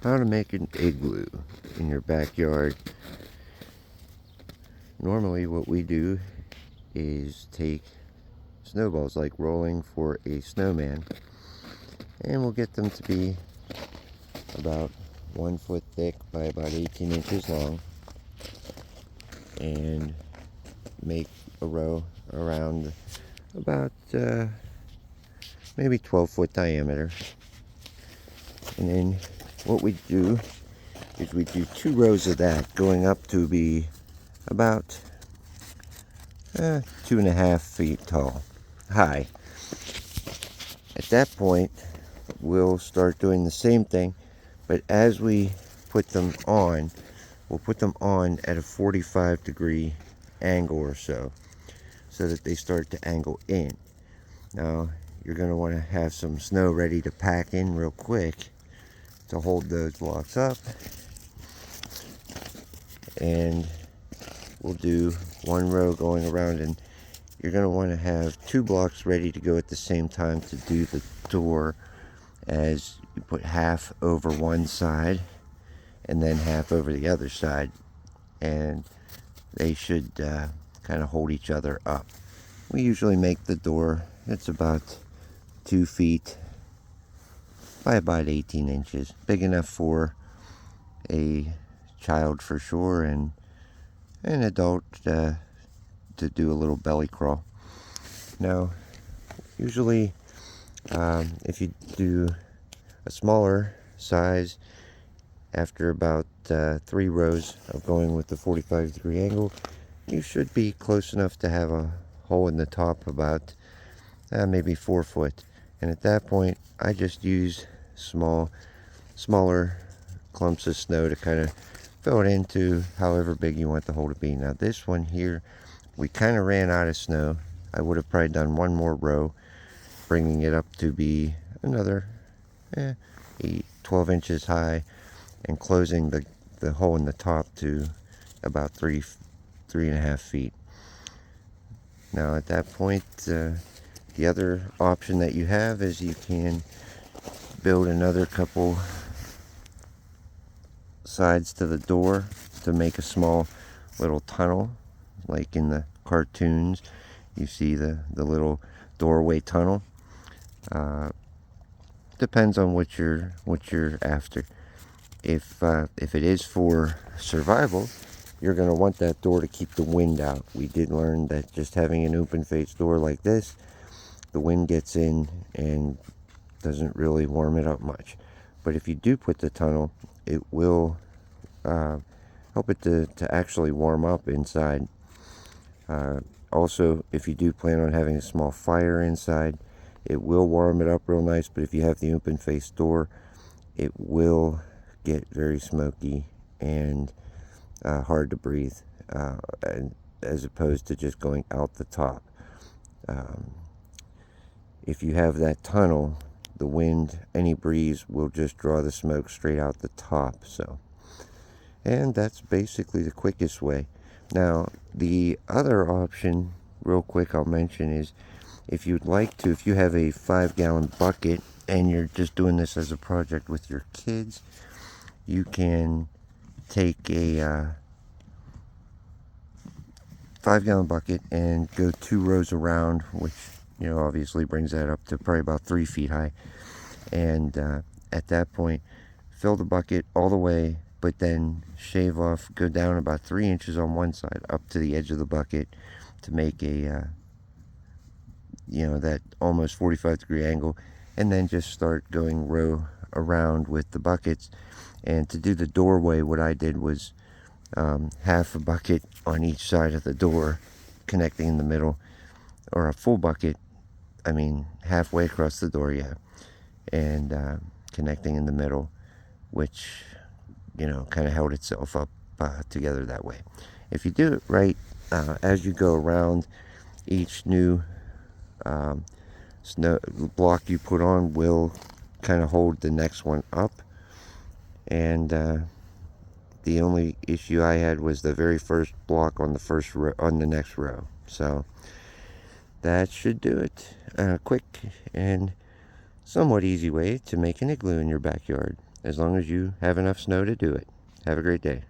How to make an igloo in your backyard. Normally what we do is take snowballs like rolling for a snowman, and we'll get them to be about 1 foot thick by about 18 inches long, and make a row around about maybe 12-foot diameter. And then what we do is we do 2 rows of that, going up to be about 2.5 feet high. At that point, we'll start doing the same thing, but as we put them on, we'll put them on at a 45-degree angle or so that they start to angle in. Now, you're going to want to have some snow ready to pack in real quick to hold those blocks up. And we'll do 1 row going around, and you're going to want to have 2 blocks ready to go at the same time to do the door, as you put half over one side and then half over the other side, and they should kind of hold each other up. We usually make the door, it's about 2 feet by about 18 inches, big enough for a child for sure, and an adult to do a little belly crawl. Now, usually if you do a smaller size, after about 3 rows of going with the 45-degree angle, you should be close enough to have a hole in the top about maybe 4 foot. And at that point, I just use smaller clumps of snow to kind of fill it into however big you want the hole to be. Now this one here, we kind of ran out of snow. I would have probably done 1 more row, bringing it up to be another 12 inches high, and closing the hole in the top to about 3.5 feet. Now at that point, the other option that you have is you can build another couple sides to the door to make a small little tunnel, like in the cartoons you see the little doorway tunnel. Depends on what you're after. If it is for survival, you're going to want that door to keep the wind out. We did learn that just having an open face door like this, the wind gets in and doesn't really warm it up much. But if you do put the tunnel, it will help it to actually warm up inside. Also, if you do plan on having a small fire inside, it will warm it up real nice. But if you have the open face door, it will get very smoky and hard to breathe, and as opposed to just going out the top. If you have that tunnel, the wind, any breeze will just draw the smoke straight out the top. And that's basically the quickest way. Now, the other option, real quick, I'll mention is, if you'd like to, if you have a 5-gallon bucket and you're just doing this as a project with your kids, you can take a 5-gallon bucket and go 2 rows around, which obviously brings that up to probably about 3 feet high. And at that point, fill the bucket all the way, but then shave off, go down about 3 inches on one side up to the edge of the bucket to make a that almost 45-degree angle, and then just start going row around with the buckets. And to do the doorway, what I did was half a bucket on each side of the door, connecting in the middle, or a full bucket, halfway across the door, and connecting in the middle, which kind of held itself up together that way. If you do it right, as you go around, each new snow block you put on will kind of hold the next one up. And the only issue I had was the very first block on the first row, on the next row. So that should do it. Quick and somewhat easy way to make an igloo in your backyard. as long as you have enough snow to do it. Have a great day.